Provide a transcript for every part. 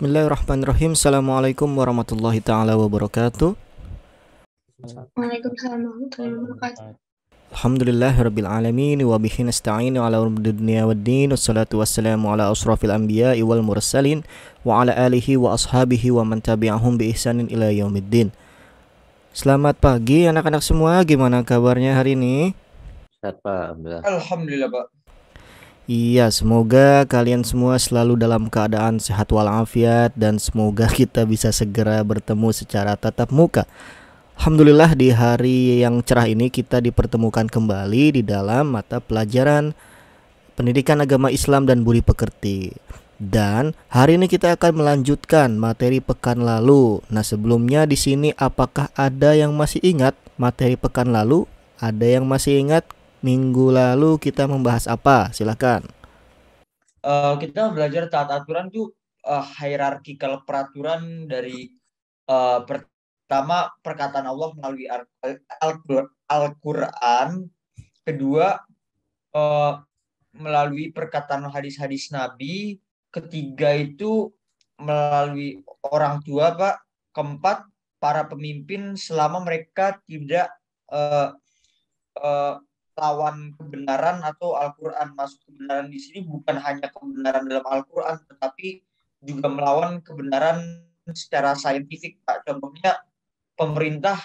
Bismillahirrahmanirrahim. Assalamualaikum warahmatullahi taala wabarakatuh. Waalaikumsalam warahmatullahi wabarakatuh. Alhamdulillahirabbil alamin wa bihi nasta'inu ala umuri dunya waddin. Wassalatu wassalamu ala asrafil anbiya'i wal mursalin wa ala alihi wa ashabihi wa man tabi'ahum bi ihsanin ila yaumiddin. Selamat pagi anak-anak semua. Gimana kabarnya hari ini? Sehat Pak, alhamdulillah. Alhamdulillah Pak. Iya, semoga kalian semua selalu dalam keadaan sehat walafiat dan semoga kita bisa segera bertemu secara tatap muka. Alhamdulillah di hari yang cerah ini kita dipertemukan kembali di dalam mata pelajaran Pendidikan Agama Islam dan Budi Pekerti. Dan hari ini kita akan melanjutkan materi pekan lalu. Nah, sebelumnya di sini apakah ada yang masih ingat materi pekan lalu? Ada yang masih ingat minggu lalu kita membahas apa? Silakan. Kita belajar taat aturan tuh hierarkikal peraturan dari pertama perkataan Allah melalui Al-Quran, kedua melalui perkataan hadis-hadis Nabi, ketiga itu melalui orang tua Pak, keempat para pemimpin selama mereka tidak lawan kebenaran atau Al-Quran. Masuk kebenaran di sini bukan hanya kebenaran dalam Al-Quran, tetapi juga melawan kebenaran secara saintifik, Pak. Contohnya, pemerintah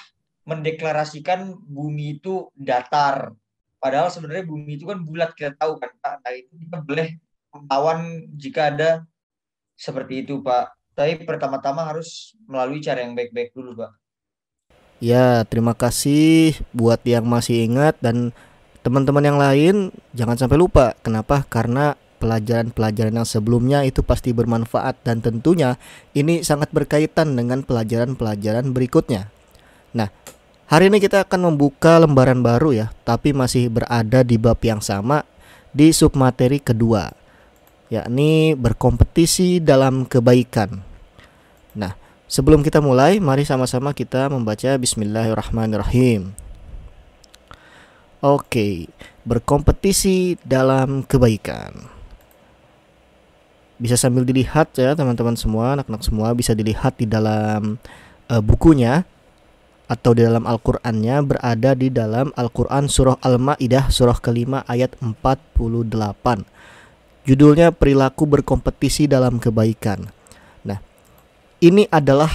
mendeklarasikan bumi itu datar. Padahal sebenarnya bumi itu kan bulat, kita tahu kan, Pak. Nah, itu kita boleh melawan jika ada seperti itu, Pak. Tapi pertama-tama harus melalui cara yang baik-baik dulu, Pak. Ya, terima kasih buat yang masih ingat dan teman-teman yang lain jangan sampai lupa. Kenapa? Karena pelajaran-pelajaran yang sebelumnya itu pasti bermanfaat dan tentunya ini sangat berkaitan dengan pelajaran-pelajaran berikutnya. Nah, hari ini kita akan membuka lembaran baru ya, tapi masih berada di bab yang sama di submateri kedua, yakni berkompetisi dalam kebaikan. Nah, sebelum kita mulai, mari sama-sama kita membaca Bismillahirrahmanirrahim. Oke, berkompetisi dalam kebaikan. Bisa sambil dilihat ya teman-teman semua, anak-anak semua bisa dilihat di dalam bukunya atau di dalam Al-Qur'annya, berada di dalam Al-Qur'an surah Al-Maidah surah kelima ayat 48. Judulnya perilaku berkompetisi dalam kebaikan. Nah, ini adalah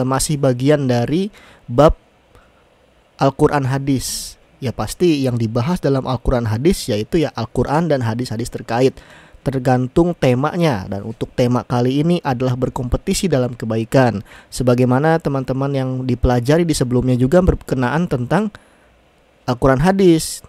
masih bagian dari bab Al-Qur'an hadis. Ya pasti yang dibahas dalam Al-Quran hadis yaitu ya Al-Quran dan hadis-hadis terkait, tergantung temanya. Dan untuk tema kali ini adalah berkompetisi dalam kebaikan. Sebagaimana teman-teman yang dipelajari di sebelumnya juga berkenaan tentang Al-Quran hadis,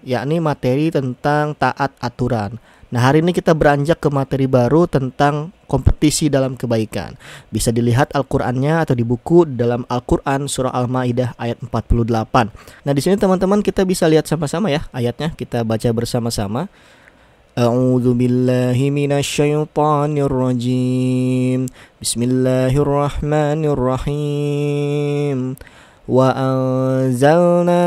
yakni materi tentang taat aturan. Nah, hari ini kita beranjak ke materi baru tentang kompetisi dalam kebaikan. Bisa dilihat Al-Qur'annya atau di buku dalam Al-Qur'an surah Al-Maidah ayat 48. Nah, di sini teman-teman kita bisa lihat sama-sama ya ayatnya, kita baca bersama-sama. A'udzu billahi minasyaitonir rajim. Bismillahirrahmanirrahim. Wa anzalna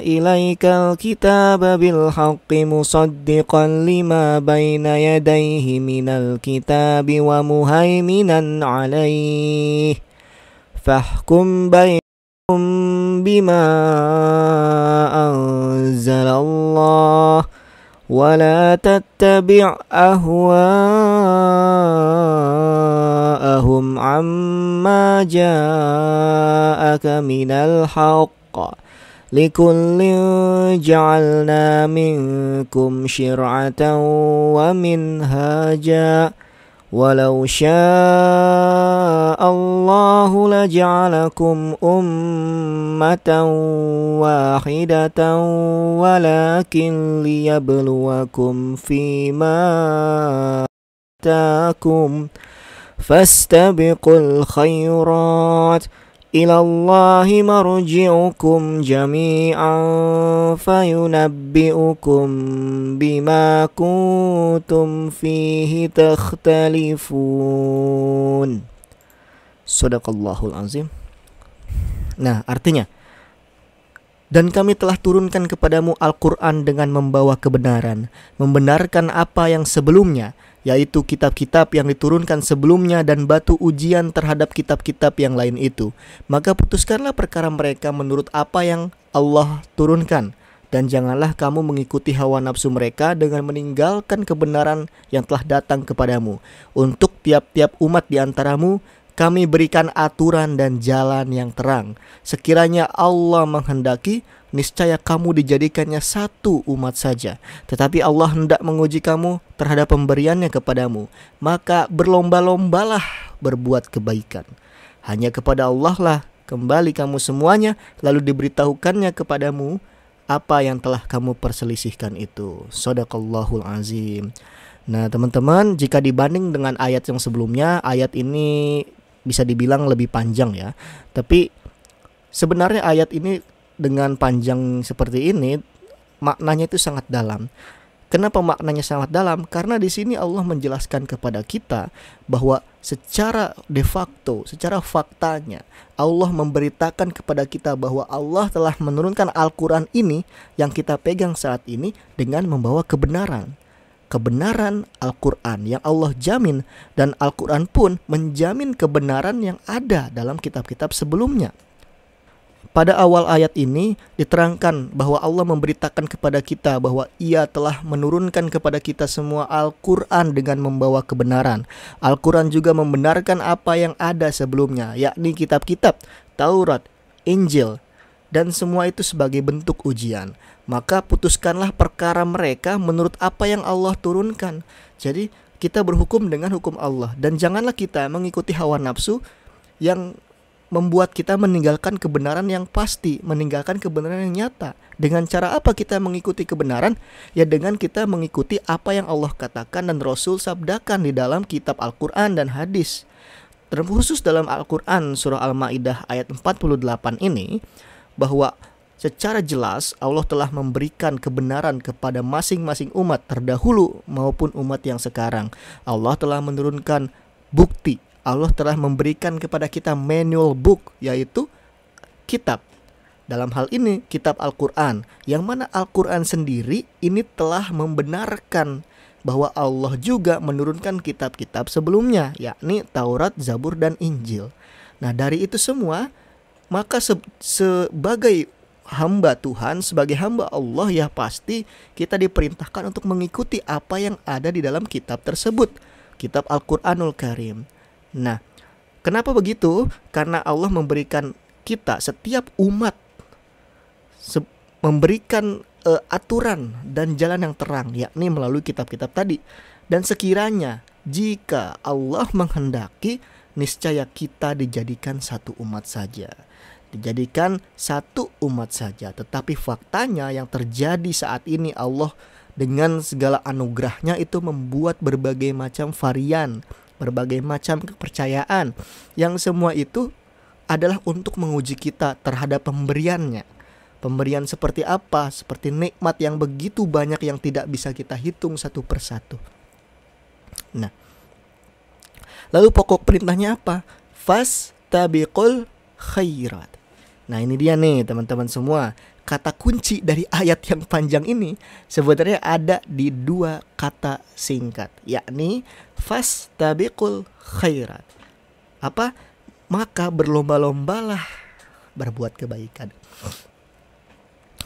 ilaikal kitaba bil haqqi musaddiqan lima baina yadayhi minal kitabi wa muhaiminan alaih fahkum bainahum bima anzalallah wa la tattabi' ahwa'ahum amma ja'aka minal haqq likullin ja'alna minkum syir'atan wa minhaja walau sya'allahu laja'alakum ummatan wahidatan walakin liyabluwakum fima atakum fastabiqul khairat ilallahi marji'ukum jami'an fayunabbi'ukum bima kuntum fihi takhtalifun. Shadaqallahul azim. Nah, artinya, dan kami telah turunkan kepadamu Al-Quran dengan membawa kebenaran, membenarkan apa yang sebelumnya, yaitu kitab-kitab yang diturunkan sebelumnya dan batu ujian terhadap kitab-kitab yang lain itu. Maka putuskanlah perkara mereka menurut apa yang Allah turunkan, dan janganlah kamu mengikuti hawa nafsu mereka dengan meninggalkan kebenaran yang telah datang kepadamu. Untuk tiap-tiap umat di antaramu kami berikan aturan dan jalan yang terang. Sekiranya Allah menghendaki, niscaya kamu dijadikannya satu umat saja. Tetapi Allah hendak menguji kamu terhadap pemberiannya kepadamu. Maka berlomba-lombalah berbuat kebaikan. Hanya kepada Allah lah kembali kamu semuanya, lalu diberitahukannya kepadamu apa yang telah kamu perselisihkan itu. Shadaqallahul azim. Nah teman-teman, jika dibanding dengan ayat yang sebelumnya, ayat ini bisa dibilang lebih panjang ya. Tapi sebenarnya ayat ini dengan panjang seperti ini, maknanya itu sangat dalam. Kenapa maknanya sangat dalam? Karena di sini Allah menjelaskan kepada kita bahwa secara de facto, secara faktanya, Allah memberitakan kepada kita bahwa Allah telah menurunkan Al-Quran ini yang kita pegang saat ini dengan membawa kebenaran. Kebenaran Al-Quran yang Allah jamin, dan Al-Quran pun menjamin kebenaran yang ada dalam kitab-kitab sebelumnya. Pada awal ayat ini diterangkan bahwa Allah memberitakan kepada kita bahwa Ia telah menurunkan kepada kita semua Al-Quran dengan membawa kebenaran. Al-Quran juga membenarkan apa yang ada sebelumnya, yakni kitab-kitab, Taurat, Injil, dan semua itu sebagai bentuk ujian. Maka putuskanlah perkara mereka menurut apa yang Allah turunkan. Jadi kita berhukum dengan hukum Allah, dan janganlah kita mengikuti hawa nafsu yang membuat kita meninggalkan kebenaran yang pasti, meninggalkan kebenaran yang nyata. Dengan cara apa kita mengikuti kebenaran? Ya dengan kita mengikuti apa yang Allah katakan dan Rasul sabdakan di dalam kitab Al-Quran dan hadis. Terkhusus dalam Al-Quran surah Al-Ma'idah ayat 48 ini, bahwa secara jelas Allah telah memberikan kebenaran kepada masing-masing umat terdahulu maupun umat yang sekarang. Allah telah menurunkan bukti. Allah telah memberikan kepada kita manual book, yaitu kitab. Dalam hal ini kitab Al-Quran, yang mana Al-Quran sendiri ini telah membenarkan bahwa Allah juga menurunkan kitab-kitab sebelumnya, yakni Taurat, Zabur, dan Injil. Nah dari itu semua, maka sebagai hamba Tuhan, sebagai hamba Allah, ya pasti kita diperintahkan untuk mengikuti apa yang ada di dalam kitab tersebut, kitab Al-Quranul Karim. Nah, kenapa begitu? Karena Allah memberikan kita, setiap umat, memberikan aturan dan jalan yang terang, yakni melalui kitab-kitab tadi. Dan sekiranya jika Allah menghendaki, niscaya kita dijadikan satu umat saja. Dijadikan satu umat saja. Tetapi faktanya yang terjadi saat ini, Allah dengan segala anugerahnya itu membuat berbagai macam varian, berbagai macam kepercayaan, yang semua itu adalah untuk menguji kita terhadap pemberiannya. Pemberian seperti apa? Seperti nikmat yang begitu banyak yang tidak bisa kita hitung satu persatu. Nah, lalu pokok perintahnya apa? Fastabiqul khairat. Nah ini dia nih teman-teman semua. Kata kunci dari ayat yang panjang ini sebenarnya ada di dua kata singkat, yakni fastabiqul khairat. Apa? Maka berlomba-lombalah berbuat kebaikan.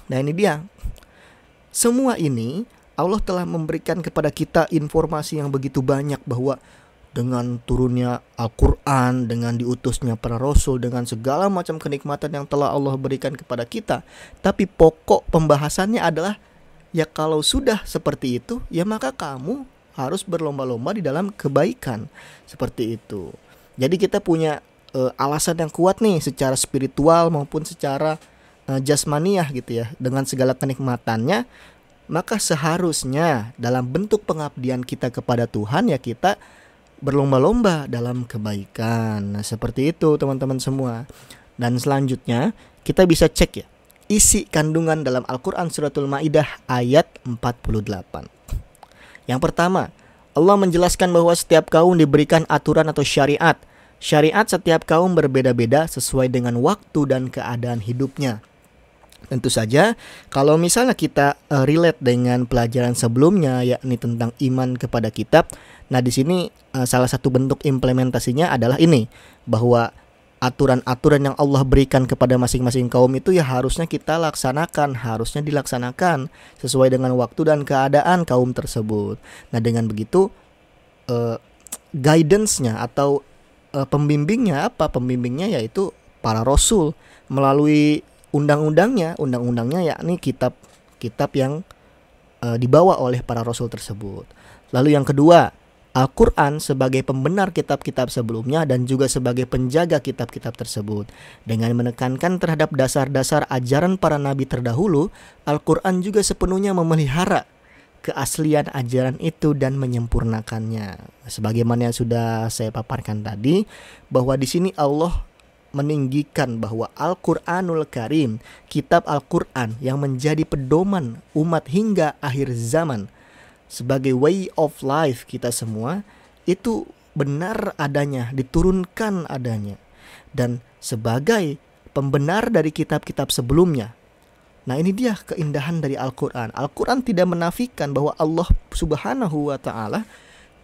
Nah ini dia. Semua ini Allah telah memberikan kepada kita informasi yang begitu banyak, bahwa dengan turunnya Al-Quran, dengan diutusnya para Rasul, dengan segala macam kenikmatan yang telah Allah berikan kepada kita. Tapi pokok pembahasannya adalah, ya kalau sudah seperti itu, ya maka kamu harus berlomba-lomba di dalam kebaikan. Seperti itu. Jadi kita punya alasan yang kuat nih, secara spiritual maupun secara jasmaniah gitu ya. Dengan segala kenikmatannya, maka seharusnya dalam bentuk pengabdian kita kepada Tuhan, ya kita berlomba-lomba dalam kebaikan. Nah seperti itu teman-teman semua. Dan selanjutnya kita bisa cek ya isi kandungan dalam Al-Quran suratul Ma'idah ayat 48. Yang pertama, Allah menjelaskan bahwa setiap kaum diberikan aturan atau syariat. Syariat setiap kaum berbeda-beda sesuai dengan waktu dan keadaan hidupnya. Tentu saja kalau misalnya kita relate dengan pelajaran sebelumnya yakni tentang iman kepada kitab. Nah, di sini salah satu bentuk implementasinya adalah ini, bahwa aturan-aturan yang Allah berikan kepada masing-masing kaum itu ya harusnya kita laksanakan, harusnya dilaksanakan sesuai dengan waktu dan keadaan kaum tersebut. Nah, dengan begitu eh, guidance-nya atau pembimbingnya apa? Pembimbingnya yaitu para rasul melalui undang-undangnya yakni kitab-kitab yang dibawa oleh para rasul tersebut. Lalu yang kedua, Al-Quran sebagai pembenar kitab-kitab sebelumnya dan juga sebagai penjaga kitab-kitab tersebut. Dengan menekankan terhadap dasar-dasar ajaran para nabi terdahulu, Al-Quran juga sepenuhnya memelihara keaslian ajaran itu dan menyempurnakannya. Sebagaimana yang sudah saya paparkan tadi, bahwa di sini Allah meninggikan bahwa Al-Quranul Karim, kitab Al-Quran yang menjadi pedoman umat hingga akhir zaman, sebagai way of life kita semua, itu benar adanya, diturunkan adanya, dan sebagai pembenar dari kitab-kitab sebelumnya. Nah, ini dia keindahan dari Al-Quran. Al-Quran tidak menafikan bahwa Allah Subhanahu wa Ta'ala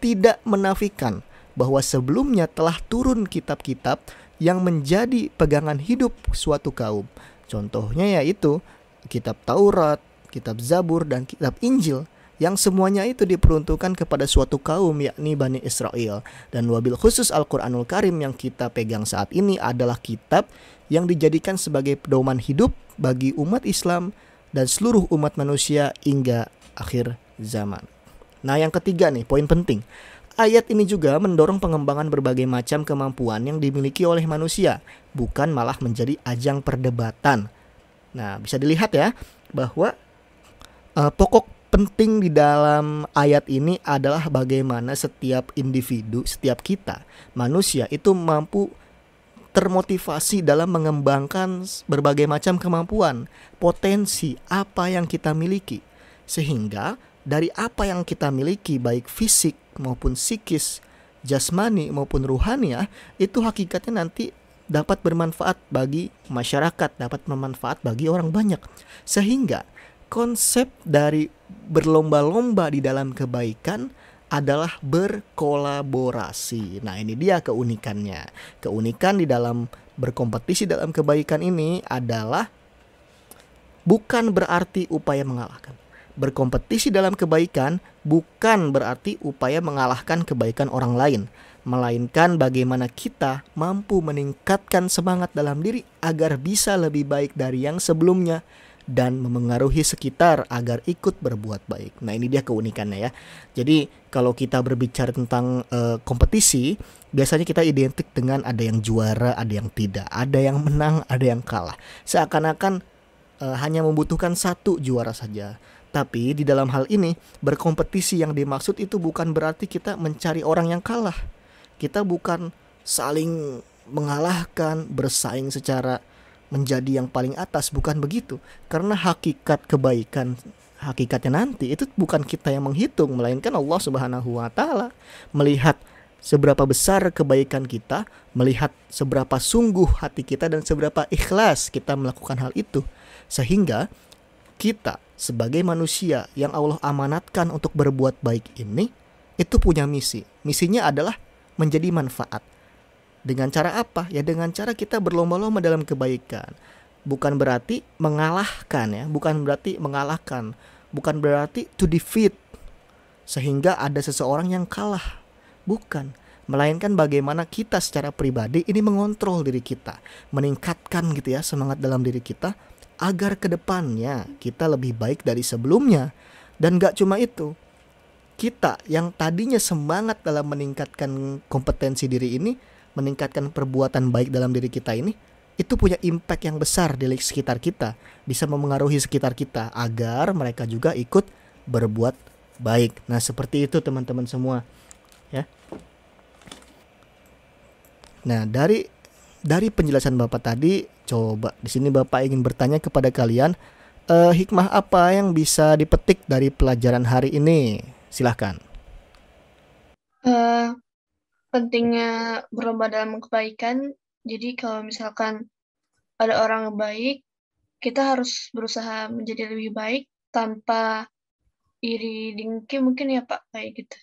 tidak menafikan bahwa sebelumnya telah turun kitab-kitab yang menjadi pegangan hidup suatu kaum. Contohnya yaitu kitab Taurat, kitab Zabur, dan kitab Injil, yang semuanya itu diperuntukkan kepada suatu kaum yakni Bani Israel. Dan wabil khusus Al-Quranul Karim yang kita pegang saat ini adalah kitab yang dijadikan sebagai pedoman hidup bagi umat Islam dan seluruh umat manusia hingga akhir zaman. Nah, yang ketiga nih, poin penting. Ayat ini juga mendorong pengembangan berbagai macam kemampuan yang dimiliki oleh manusia, bukan malah menjadi ajang perdebatan. Nah, bisa dilihat ya bahwa pokok penting di dalam ayat ini adalah bagaimana setiap individu, setiap kita, manusia itu mampu termotivasi dalam mengembangkan berbagai macam kemampuan, potensi apa yang kita miliki. Sehingga dari apa yang kita miliki, baik fisik maupun psikis, jasmani maupun ruhaniah, itu hakikatnya nanti dapat bermanfaat bagi masyarakat, dapat bermanfaat bagi orang banyak. Sehingga konsep dari berlomba-lomba di dalam kebaikan adalah berkolaborasi. Nah, ini dia keunikannya. Keunikan di dalam berkompetisi dalam kebaikan ini adalah bukan berarti upaya mengalahkan. Berkompetisi dalam kebaikan bukan berarti upaya mengalahkan kebaikan orang lain, melainkan bagaimana kita mampu meningkatkan semangat dalam diri agar bisa lebih baik dari yang sebelumnya dan memengaruhi sekitar agar ikut berbuat baik. Nah, ini dia keunikannya ya. Jadi kalau kita berbicara tentang kompetisi, biasanya kita identik dengan ada yang juara, ada yang tidak, ada yang menang, ada yang kalah. Seakan-akan hanya membutuhkan satu juara saja. Tapi di dalam hal ini, berkompetisi yang dimaksud itu bukan berarti kita mencari orang yang kalah. Kita bukan saling mengalahkan, bersaing secara menjadi yang paling atas, bukan begitu. Karena hakikat kebaikan, hakikatnya nanti itu bukan kita yang menghitung, melainkan Allah Subhanahu wa Ta'ala melihat seberapa besar kebaikan kita, melihat seberapa sungguh hati kita dan seberapa ikhlas kita melakukan hal itu. Sehingga kita sebagai manusia yang Allah amanatkan untuk berbuat baik ini, itu punya misi. Misinya adalah menjadi manfaat. Dengan cara apa? Ya dengan cara kita berlomba-lomba dalam kebaikan. Bukan berarti mengalahkan ya, bukan berarti mengalahkan, bukan berarti to defeat sehingga ada seseorang yang kalah. Bukan, melainkan bagaimana kita secara pribadi ini mengontrol diri kita, meningkatkan gitu ya semangat dalam diri kita agar kedepannya kita lebih baik dari sebelumnya. Dan gak cuma itu, kita yang tadinya semangat dalam meningkatkan kompetensi diri ini, meningkatkan perbuatan baik dalam diri kita ini, itu punya impact yang besar di sekitar kita, bisa memengaruhi sekitar kita agar mereka juga ikut berbuat baik. Nah, seperti itu teman-teman semua ya. Nah, dari penjelasan Bapak tadi, coba di sini Bapak ingin bertanya kepada kalian, hikmah apa yang bisa dipetik dari pelajaran hari ini? Silahkan. Pentingnya berlomba dalam kebaikan. Jadi kalau misalkan ada orang baik, kita harus berusaha menjadi lebih baik tanpa iri dengki mungkin ya Pak, kayak gitu.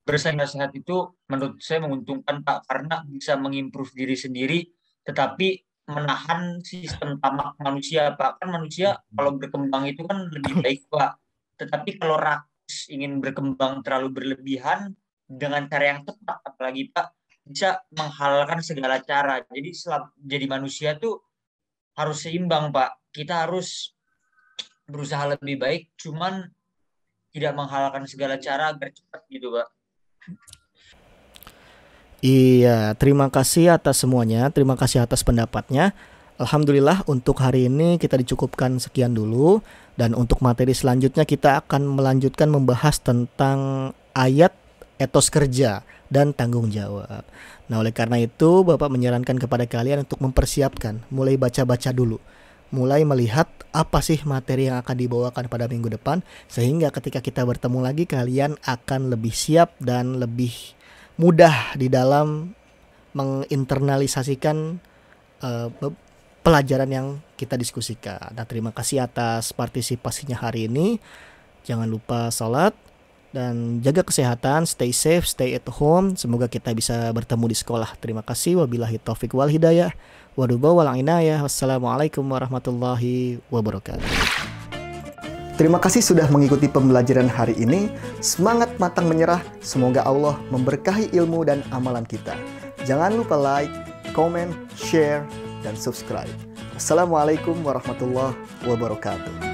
Bersaing sehat itu menurut saya menguntungkan Pak, karena bisa mengimprove diri sendiri tetapi menahan sistem tamak manusia Pak. Kan manusia kalau berkembang itu kan lebih baik Pak. Tetapi kalau rakus ingin berkembang terlalu berlebihan dengan cara yang tepat apalagi Pak, bisa menghalalkan segala cara. Jadi jadi manusia tuh harus seimbang Pak. Kita harus berusaha lebih baik, cuman tidak menghalalkan segala cara agar cepat gitu Pak. Iya, terima kasih atas semuanya, terima kasih atas pendapatnya. Alhamdulillah untuk hari ini kita dicukupkan sekian dulu, dan untuk materi selanjutnya kita akan melanjutkan membahas tentang ayat etos kerja dan tanggung jawab. Nah, oleh karena itu Bapak menyarankan kepada kalian untuk mempersiapkan, mulai baca-baca dulu, mulai melihat apa sih materi yang akan dibawakan pada minggu depan, sehingga ketika kita bertemu lagi kalian akan lebih siap dan lebih mudah di dalam menginternalisasikan pelajaran yang kita diskusikan. Nah, terima kasih atas partisipasinya hari ini. Jangan lupa sholat dan jaga kesehatan, stay safe, stay at home. Semoga kita bisa bertemu di sekolah. Terima kasih. Wabillahi taufik wal hidayah. Waduba wal inayah. Wassalamualaikum warahmatullahi wabarakatuh. Terima kasih sudah mengikuti pembelajaran hari ini. Semangat pantang menyerah. Semoga Allah memberkahi ilmu dan amalan kita. Jangan lupa like, comment, share, dan subscribe. Assalamualaikum warahmatullahi wabarakatuh.